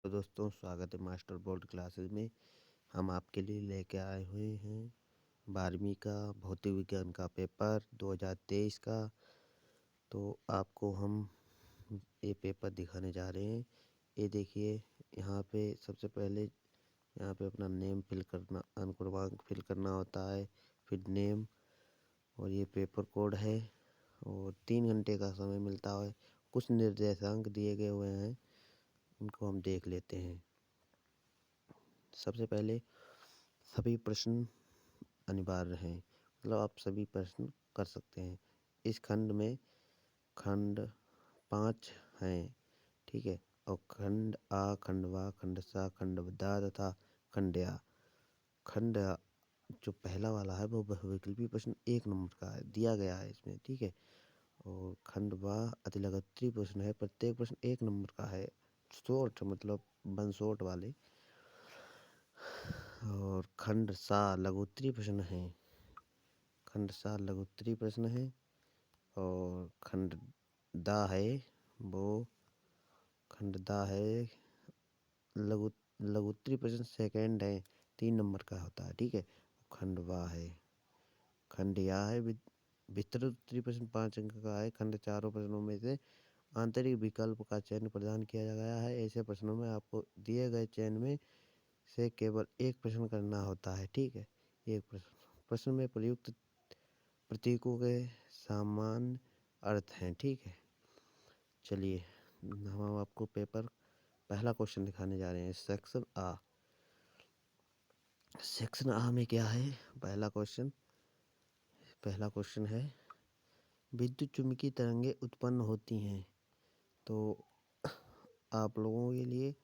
तो दोस्तों स्वागत है मास्टर बोर्ड क्लासेस में। हम आपके लिए लेके आए हुए हैं 12वीं का भौतिक विज्ञान का पेपर 2023 का। तो आपको हम ये पेपर दिखाने जा रहे हैं। ये देखिए, यहाँ पे सबसे पहले यहाँ पे अपना नेम फिल करना, अनुक्रमांक फिल करना होता है, फिर नेम, और ये पेपर कोड है और 3 घंटे का समय मिलता है। कुछ निर्देशांक दिए गए हुए हैं, उनको हम देख लेते हैं। सबसे पहले सभी प्रश्न अनिवार्य हैं, मतलब आप सभी प्रश्न कर सकते हैं। इस खंड में खंड 5 हैं, ठीक है। और खंड आ, खंड वा, खंड सा, खंड दा तथा खंड या। खंड आ जो पहला वाला है वो बहुविकल्पी प्रश्न 1 नंबर का है, दिया गया है इसमें, ठीक है। और खंड वा अतिलघुत्तरीय प्रश्न है, प्रत्येक प्रश्न 1 नंबर का है, शॉर्ट मतलब 1 शॉर्ट वाले। और खंड सा लघुत्तरीय प्रश्न है, खंड सा लघुत्तरीय प्रश्न है। और खंड दा है वो खंड दा है लघुत्तरीय प्रश्न सेकंड है, 3 नंबर का होता है, ठीक है। खंड वा है। खंड या है विस्तृत उत्तरीय प्रश्न 5 अंक का है। खंड चारों प्रश्नों में से आंतरिक विकल्प का चयन प्रदान किया गया है। ऐसे प्रश्नों में आपको दिए गए चयन में से केवल एक प्रश्न करना होता है, ठीक है। एक प्रश्न में प्रयुक्त प्रतीकों के सामान्य अर्थ हैं, ठीक है। चलिए हम आपको पेपर पहला क्वेश्चन दिखाने जा रहे हैं। सेक्शन आ। सेक्शन आ में क्या है? पहला क्वेश्चन है, विद्युत चुम्बकीय तरंगें उत्पन्न होती हैं। तो आप लोगों के लिए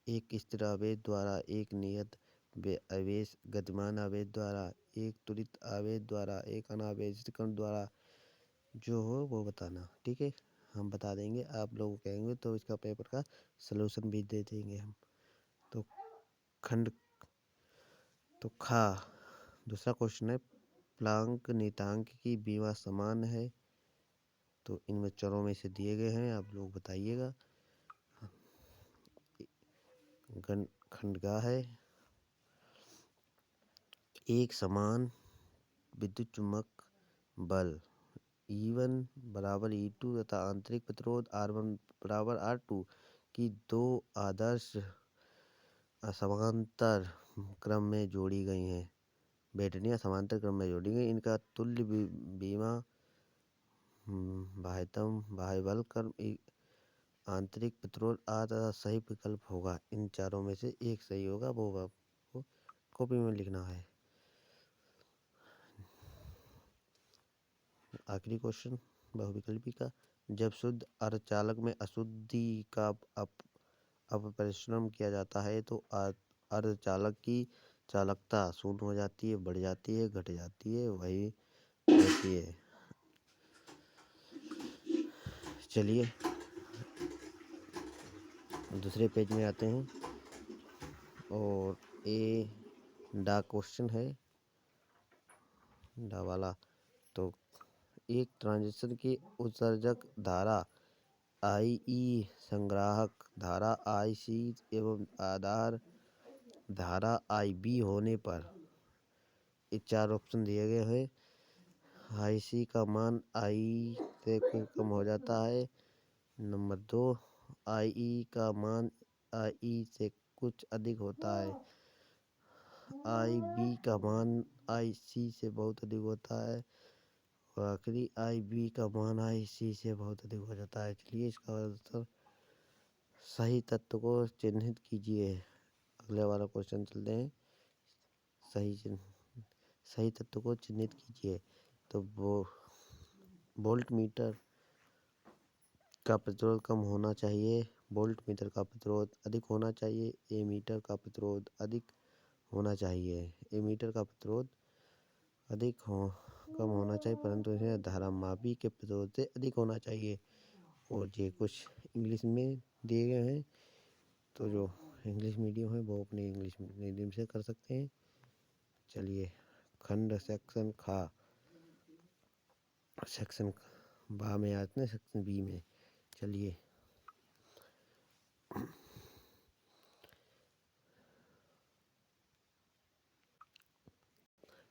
एक स्थिर आवेश द्वारा, एक नियत आवेश गतिमान आवेश द्वारा, एक त्वरित आवेश द्वारा, एक अनावेशित कण द्वारा जो हो वो बताना, ठीक है। हम बता देंगे, आप लोग कहेंगे तो इसका पेपर का सलूशन भी दे देंगे हम। तो खंड तो खा दूसरा क्वेश्चन है, प्लांक नियतांक की बीमा समान है। तो इनमें चरों में से दिए गए हैं, आप लोग बताइएगा। खंड गा है, एक समान विद्युत चुम्बक बल E1 बराबर E2 तथा आंतरिक प्रतिरोध R1 बराबर R2 की दो आदर्श समांतर क्रम में जोड़ी गई हैं। बैटरियां समांतर क्रम में जोड़ी गई, इनका तुल्य बीमा बाह्यतम बाह्य बल कर्म आंतरिक प्रतिरोध R तथा सही विकल्प होगा। इन चारों में से एक सही होगा, वो आपको कॉपी में लिखना है। आखिरी क्वेश्चन बहुविकल्पी का, जब शुद्ध अर्धचालक में अशुद्धि का अपरिश्रम किया जाता है तो अर्धचालक की चालकता शून्य हो जाती है, बढ़ जाती है, घट जाती है, वही रहती है। चलिए दूसरे पेज में आते हैं, और ये डा क्वेश्चन है, डा वाला। तो एक ट्रांजिस्टर की उत्सर्जक धारा IE, संग्राहक धारा IC एवं आधार धारा IB होने पर ये 4 ऑप्शन दिए गए हैं। IC का मान I से कम हो जाता है। नंबर 2, IE का मान IE से कुछ अधिक होता है। IB का मान IC से बहुत अधिक होता है। और आखिरी IB का मान IC से बहुत अधिक हो जाता है। चलिए इसका आंसर, सही तत्व को चिन्हित कीजिए। अगले वाला क्वेश्चन चलते हैं। सही तत्व को चिन्हित कीजिए। तो वो वोल्ट मीटर का प्रतिरोध कम होना चाहिए, वोल्ट मीटर का प्रतिरोध अधिक होना चाहिए, ए मीटर का प्रतिरोध अधिक होना चाहिए। ए मीटर का प्रतिरोध कम होना चाहिए, परंतु इसे धारामापी के प्रतिरोध से अधिक होना चाहिए। और ये कुछ इंग्लिश में दिए गए हैं, तो जो इंग्लिश मीडियम है वो अपने इंग्लिश मीडियम से कर सकते हैं। चलिए खंड सेक्शन खा, सेक्शन बा में आते हैं सेक्शन बी में। चलिए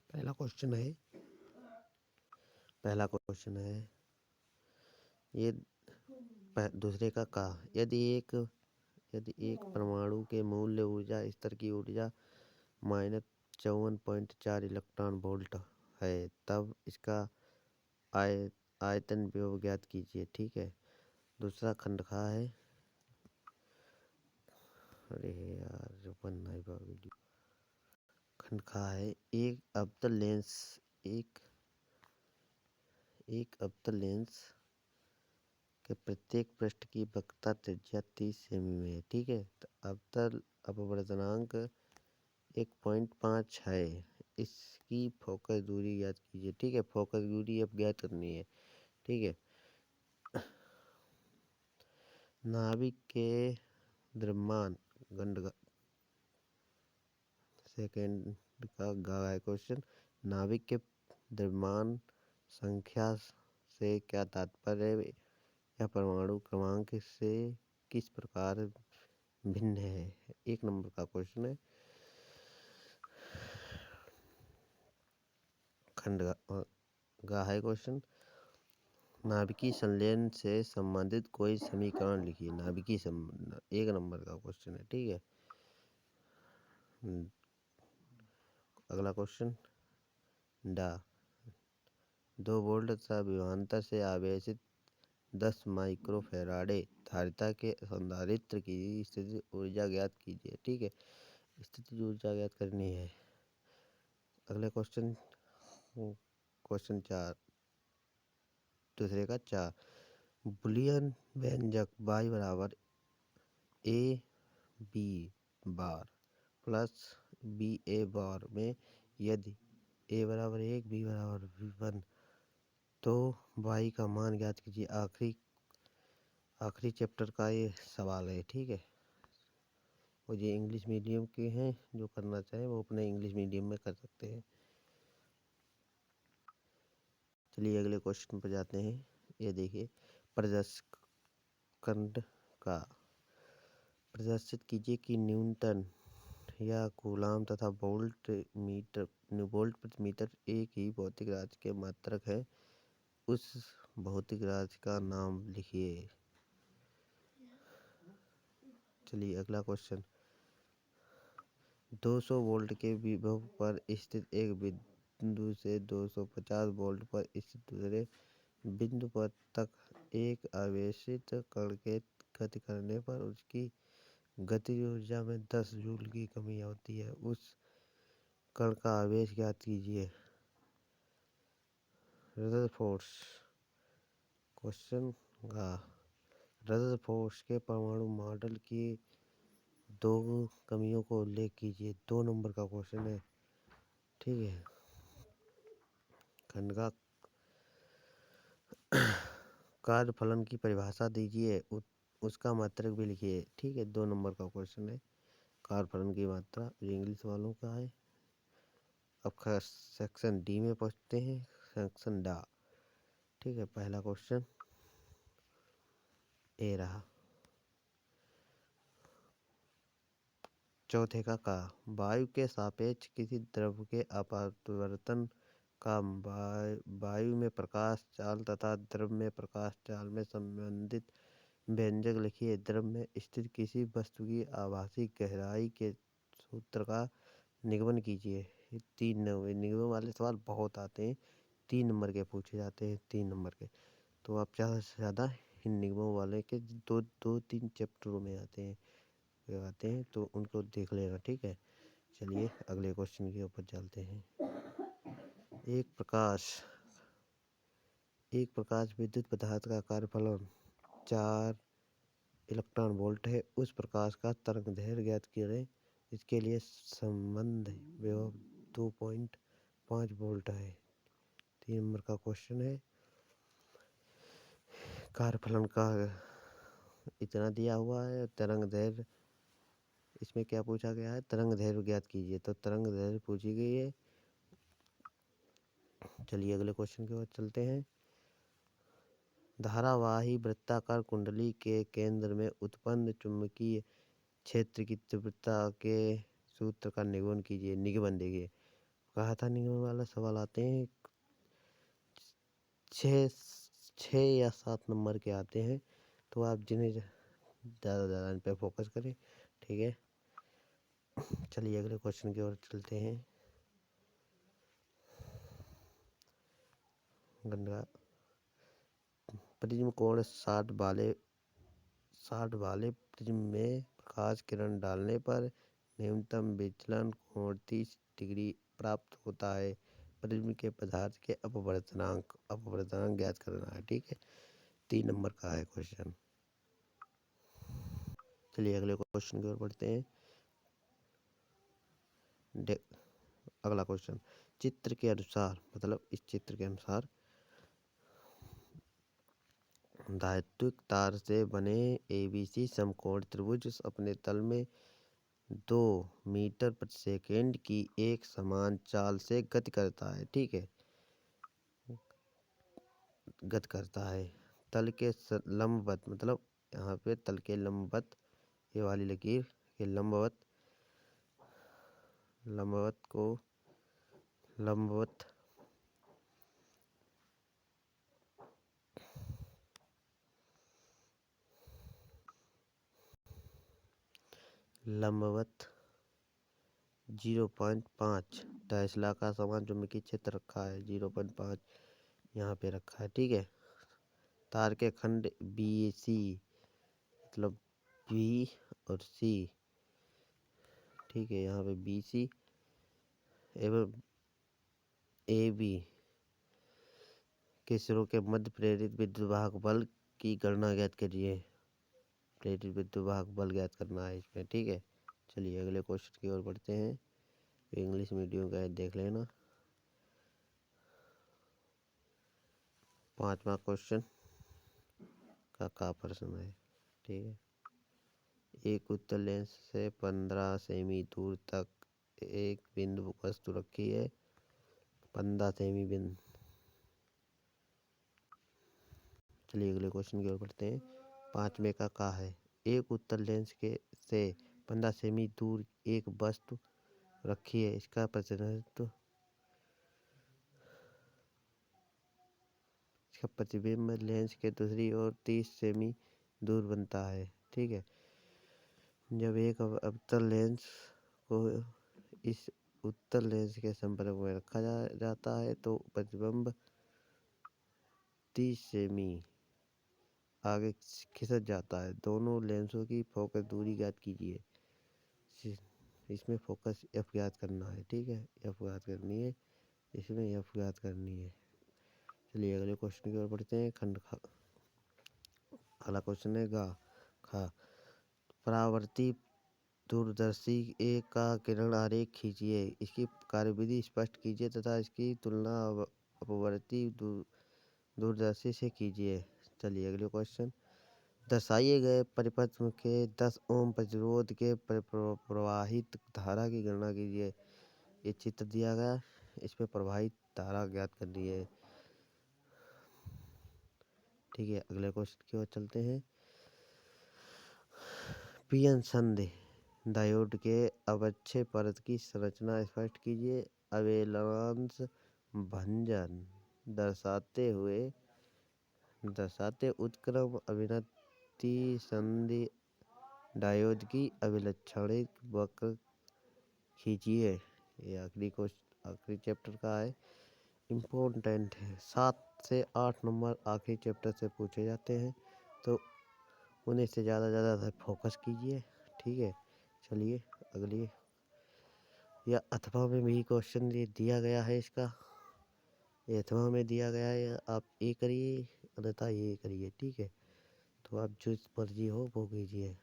पहला क्वेश्चन है ये दूसरे का यदि एक परमाणु के मूल्य ऊर्जा स्तर की ऊर्जा -54.4 इलेक्ट्रॉन वोल्ट है तब इसका आयतन विभव ज्ञात कीजिए। ठीक है। दूसरा खंड खा है, अरे यार जो बनना ही वीडियो। खंड खा है एक अवतल लेंस के प्रत्येक पृष्ठ की वक्रता त्रिज्या 30 सेमी में है। ठीक है। तो अवतल अपवर्तनांक 1.5 है। इसकी फोकस दूरी ज्ञात कीजिए। ठीक है। फोकस दूरी अब ज्ञात करनी है। ठीक है। नाभिक के द्रव्यमान सेकेंड का गा है क्वेश्चन। नाभिक के द्रव्यमान संख्या से क्या तात्पर्य है? यह परमाणु क्रमांक से किस प्रकार भिन्न है? 1 नंबर का क्वेश्चन है। खंड गा है क्वेश्चन। नाभिकीय संलयन से संबंधित कोई समीकरण लिखिए। नाभिकीय 1 नंबर का क्वेश्चन है। ठीक है। अगला क्वेश्चन डा 2 वोल्ट तथा विभवांतर से आवेशित 10 माइक्रोफैराडे धारिता के संधारित्र की स्थितिज ऊर्जा ज्ञात कीजिए। ठीक है। स्थितिज ऊर्जा ज्ञात करनी है। अगले क्वेश्चन 4 दूसरे का 4 बुलियन व्यंजक y बराबर A B bar plus B A bar में यदि a बराबर 1 b बराबर 1 तो y का मान ज्ञात कीजिए। आखिरी चैप्टर का ये सवाल है। ठीक है। और ये इंग्लिश मीडियम के हैं, जो करना चाहें वो अपने इंग्लिश मीडियम में कर सकते हैं। चलिए अगले क्वेश्चन पर जाते हैं। ये देखिए प्रदर्शक खंड का प्रदर्शित कीजिए कि न्यूटन या कूलाम तथा वोल्ट प्रति मीटर एक ही भौतिक राशि के मात्रक है। उस भौतिक राशि का नाम लिखिए। चलिए अगला क्वेश्चन 200 वोल्ट के विभव पर स्थित एक बिंदु से 250 वोल्ट पर स्थित दूसरे बिंदु पर तक एक आवेशित कण के गति करने पर उसकी गतिज ऊर्जा में 10 जूल की कमी होती है। उस कण का आवेश ज्ञात कीजिए। रदरफोर्ड क्वेश्चन का रदरफोर्ड के परमाणु मॉडल की 2 कमियों को उल्लेख कीजिए। 2 नंबर का क्वेश्चन है। ठीक है। खंड का कार्यफलन की परिभाषा दीजिए, उसका मात्रक भी लिखिए। ठीक है। 2 नंबर का क्वेश्चन है। कार्यफलन की मात्रा जो इंग्लिश वालों का है। अब सेक्शन डी में पहुंचते हैं। सेक्शन डा। ठीक है। पहला क्वेश्चन ए रहा। चौथे का वायु के सापेक्ष किसी द्रव के अपवर्तन का वायु में प्रकाश चाल तथा द्रव में प्रकाश चाल में संबंधित व्यंजक लिखिए। द्रव में स्थित किसी वस्तु की आभासी गहराई के सूत्र का निगमन कीजिए। 3 निगमन वाले सवाल बहुत आते हैं। 3 नंबर के पूछे जाते हैं। 3 नंबर के तो आप ज़्यादा से ज़्यादा इन निगमों वाले के 2-3 चैप्टरों में आते हैं तो उनको देख लेना। ठीक है। चलिए अगले क्वेश्चन के ऊपर चलते हैं। एक प्रकाश विद्युत पदार्थ का कार्यफलन 4 इलेक्ट्रॉन वोल्ट है। उस प्रकाश का तरंगदैर्घ्य ज्ञात करें। इसके लिए संबंध विभव 2.5 वोल्ट है। 3 नंबर का क्वेश्चन है। कार्यफलन का इतना दिया हुआ है। तरंगदैर्घ्य इसमें क्या पूछा गया है? तरंगदैर्घ्य ज्ञात कीजिए। तो तरंगदैर्घ्य पूछी गई है। चलिए अगले क्वेश्चन की ओर चलते हैं। धारावाही वृत्ताकार कुंडली के केंद्र में उत्पन्न चुंबकीय क्षेत्र की तीव्रता के सूत्र का निगमन कीजिए। निगमन देखिए, कहा था निगमन वाला सवाल आते हैं, 6 या 7 नंबर के आते हैं, तो आप जिन्हें ज़्यादा इन पर फोकस करें। ठीक है, चलिए अगले क्वेश्चन की ओर चलते हैं। गंगा प्रिज्म कोण 60 वाले प्रिज्म में प्रकाश किरण डालने पर न्यूनतम विचलन कोण 30 डिग्री प्राप्त होता है। प्रिज्म के पदार्थ के अपवर्तनांक ज्ञात करना है। ठीक है, 3 नंबर का है क्वेश्चन। चलिए अगले क्वेश्चन की ओर बढ़ते हैं। अगला क्वेश्चन, चित्र के अनुसार, मतलब इस चित्र के अनुसार धात्विक तार से बने एबीसी समकोण त्रिभुज अपने तल में 2 मीटर प्रति सेकेंड की एक समान चाल से गति करता है। ठीक है, गति करता है। तल के लंबवत, मतलब यहाँ पे तल के लंबवत, ये वाली लकीर के लंबवत लंबवत 0.5 टेस्ला का समान चुंबकीय क्षेत्र रखा है। 0.5 यहाँ पे रखा है। ठीक है, तार के खंड बी सी, मतलब बी और सी, ठीक है, यहाँ पे बी सी एवं ए बी के सिरों के मध्य प्रेरित विद्युत बल की गणना ज्ञात करिए। प्रेरित विद्युत बल ज्ञात करना है इसमें। ठीक है, चलिए अगले क्वेश्चन की ओर बढ़ते हैं। इंग्लिश मीडियम का देख लेना। 5वां क्वेश्चन का प्रश्न है। ठीक है, एक उत्तल लेंस से 15 सेमी दूर तक एक बिंदु वस्तु रखी है। 15 सेमी बिंदु। चलिए अगले क्वेश्चन की ओर बढ़ते हैं। 5वें का है, एक उत्तल लेंस से 15 सेमी दूर एक वस्तु रखी है, इसका प्रतिबिंब लेंस के दूसरी ओर 30 सेमी दूर बनता है। ठीक है, जब एक अवतल लेंस को इस उत्तल लेंस के संपर्क में रखा जाता है तो प्रतिबिंब 30 सेमी आगे खिसक जाता है। दोनों लेंसों की फोकस दूरी ज्ञात कीजिए। इसमें फोकस एफ ज्ञात करना है। ठीक है, एफ ज्ञात करनी है, इसमें एफ ज्ञात करनी है। चलिए अगले क्वेश्चन की ओर बढ़ते हैं। खंड खा। अगला क्वेश्चन है खा। परावर्ती दूरदर्शी एक का किरण आरेख खींचिए। इसकी कार्यविधि स्पष्ट कीजिए तथा इसकी तुलना अपवर्ती दूरदर्शी से कीजिए। चलिए अगले क्वेश्चन, दर्शाए गए परिपथ के 10 ओम प्रतिरोध के प्रवाहित धारा की गणना कीजिए। ये चित्र दिया गया, इसमें प्रवाहित धारा ज्ञात करनी है। ठीक है, अगले क्वेश्चन की ओर चलते हैं। पीएन संधि डायोड के अवक्षय परत की संरचना स्पष्ट कीजिए। अवलेंस भंजन दर्शाते उत्क्रम अभिनति संधि डायोड की अभिलक्षणिक वक्र खींचिए। ये आखिरी चैप्टर का है, इम्पोर्टेंट है। 7 से 8 नंबर आखिरी चैप्टर से पूछे जाते हैं, तो उन्हें से ज़्यादा फोकस कीजिए। ठीक है, चलिए अगली, या अथवा में भी क्वेश्चन दिया गया है इसका, ये अथवा में दिया गया है, आप ये करिए अन्यथा ये करिए। ठीक है, तो आप जो मर्जी हो वो कीजिए।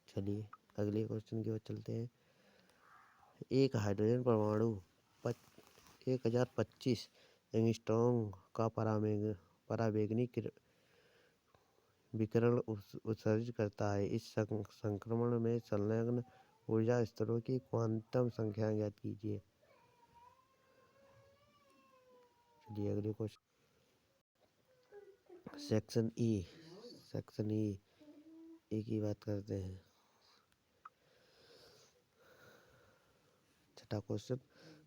चलिए अगले क्वेश्चन की ओर चलते हैं। एक हाइड्रोजन परमाणु 1025 एंगस्ट्रॉम का परावैंगनिक विकिरण उत्सर्जित करता है। इस संक्रमण में संलग्न ऊर्जा स्तरों की क्वांटम संख्या ज्ञात कीजिए। चलिए अगले क्वेश्चन, सेक्शन ई की बात करते हैं। छठा क्वेश्चन,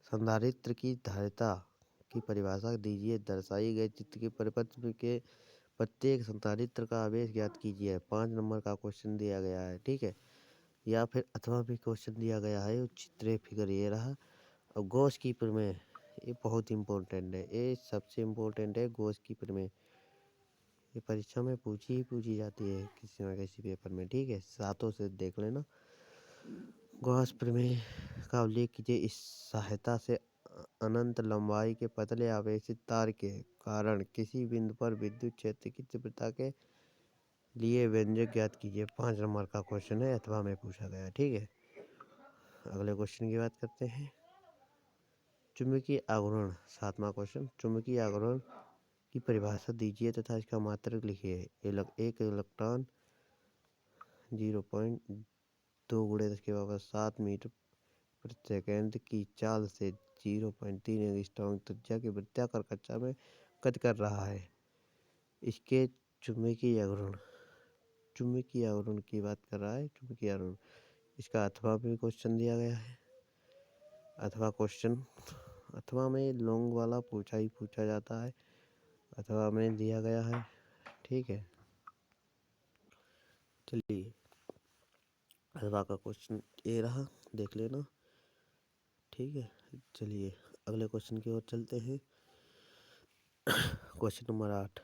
संधारित्र की धारिता की परिभाषा दीजिए। दर्शाई गए चित्र के परिपथ के प्रत्येक संधारित्र का आवेश ज्ञात कीजिए। 5 नंबर का क्वेश्चन दिया गया है, ठीक है। या फिर अथवा भी क्वेश्चन दिया गया है। चित्र फिगर ये रहा। और गॉस की प्रमेय, ये बहुत इम्पोर्टेंट है, ये सबसे इम्पोर्टेंट है गॉस की प्रमेय। ये परीक्षा में पूछी जाती है किसी न किसी पेपर में, ठीक है। सातों से देख लेना। गॉस प्रमेय का उल्लेख कीजिए। इस सहायता से अनंत लंबाई के पतले आवेशित तार के कारण किसी बिंदु पर विद्युत क्षेत्र की तीव्रता के लिए व्यंजक ज्ञात कीजिए। 5 नंबर का क्वेश्चन है, अथवा में पूछा गया, ठीक है। अगले क्वेश्चन की बात करते हैं। चुंबकीय आघूर्ण, 7वां क्वेश्चन, चुंबकीय आघूर्ण की परिभाषा दीजिए तथा इसका मात्रक लिखिए। एक इलेक्ट्रॉन 0.2 × 10⁻7 मीटर प्रति सेकंड की चाल से 0.3 एंगस्ट्रॉम त्रिज्या की वृत्ताकार कक्षा में गति कर रहा है। इसके चुंबकीय आघूर्ण की बात कर रहा है। चुंबकीय आघूर्ण, इसका अथवा भी क्वेश्चन दिया गया है। अथवा में लॉन्ग वाला पूछा जाता है। अथवा में दिया गया है, ठीक है। चलिए, अथवा का क्वेश्चन ये रहा, देख लेना, ठीक है। चलिए अगले क्वेश्चन की ओर चलते हैं। क्वेश्चन नंबर 8,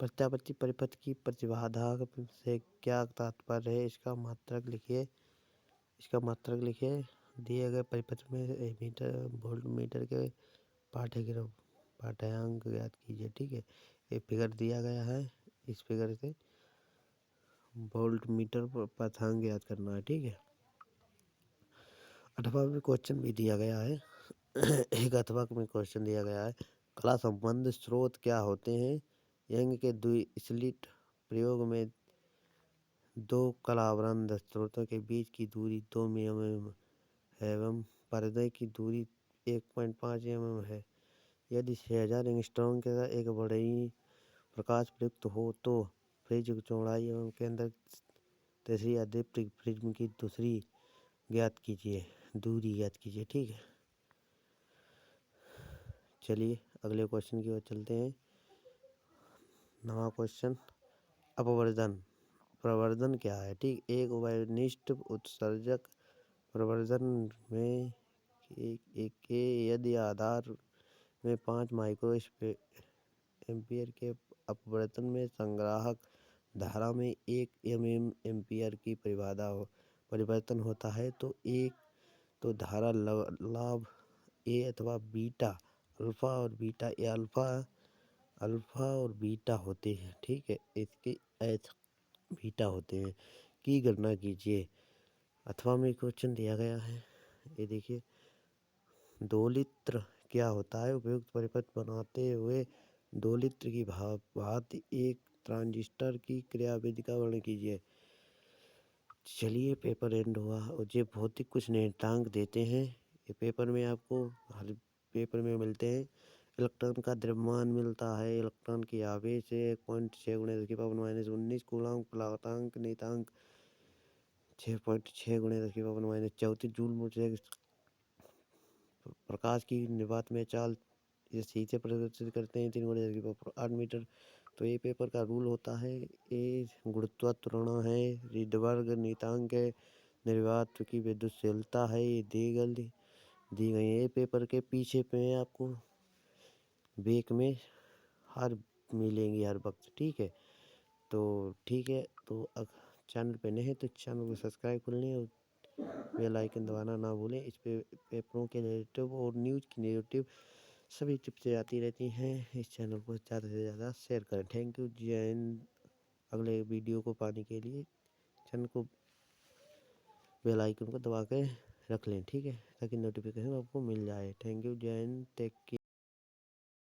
प्रत्यावर्ती परिपथ की प्रतिबाधा से क्या तात्पर्य है, इसका मात्रक लिखिए। दिए गए परिपथ में वोल्ट मीटर के पाठ्यांक ज्ञात कीजिए, ठीक है। ये फिगर दिया गया है, इस फिगर से वोल्ट मीटर पाठ्यांक ज्ञात करना है, ठीक है। अथवा में क्वेश्चन भी दिया गया है। एक अथवा में क्वेश्चन दिया गया है। कला संबंध स्रोत क्या होते हैं? यंग के द्वि-स्लिट प्रयोग में 2 कलावृंद स्रोतों के बीच की दूरी 2 mm एवं पर्दे की दूरी 1.5 mm है। यदि 6000 एंगस्ट्रॉम का एक बढ़ई प्रकाश प्रयुक्त हो तो प्रिज्म की चौड़ाई एवं केंद्र तीसरी अदीप्त प्रिज्म की दूरी ज्ञात कीजिए, ठीक है। चलिए अगले क्वेश्चन की ओर चलते हैं। 9वां क्वेश्चन, अपवर्तन प्रवर्धन क्या है, ठीक। एक वस्तुनिष्ठ उत्सर्जक प्रवर्धन में यदि आधार में 5 माइक्रो एम्पियर के अपवर्तन में संग्राहक धारा में 1 एम्पियर की परिवर्तन होता है तो धारा लाभ ए अथवा बीटा, अल्फा और बीटा होते हैं, ठीक है। इसके बीटा होते हैं की गणना कीजिए। अथवा में क्वेश्चन दिया गया है, ये देखिए। दोलित्र क्या होता है? उपयुक्त परिपथ बनाते हुए दोलित्र की भांति एक ट्रांजिस्टर की क्रियाविधि का वर्णन कीजिए। चलिए पेपर एंड हुआ और ये भौतिक कुछ नियतांक देते हैं। ये पेपर में आपको हर पेपर में मिलते हैं। इलेक्ट्रॉन का द्रव्यमान मिलता है। इलेक्ट्रॉन की आवेश 1.6 × 10⁻19 कूलम्ब, प्लांक नियतांक 6.6 × 10⁻34 जूल। प्रकाश की निवात में चाल ये सीधे प्रदर्शित करते हैं 3 × 10⁸ मीटर। तो ये पेपर का रूल होता है। ये गुरुत्वाकर्षण है, रिडबर्ग नियतांक है, निर्वात की विद्युतशीलता है, ये दी गई है। पेपर के पीछे पे आपको बेक में हर मिलेंगी हर वक्त, ठीक है। तो ठीक है, तो चैनल पे नहीं है तो चैनल को सब्सक्राइब कर लें और बेल आइकन दबाना ना भूलें। इस पे पेपरों के रिलेटिव और न्यूज़ की रिलेटिव सभी टिप्स आती रहती हैं। इस चैनल को ज़्यादा से ज़्यादा शेयर करें। थैंक यू, जय हिंद। अगले वीडियो को पाने के लिए चैनल को बेल आइकन को दबा के रख लें, ठीक है, ताकि नोटिफिकेशन आपको मिल जाए। थैंक यू, जय हिंद, टेक केयर।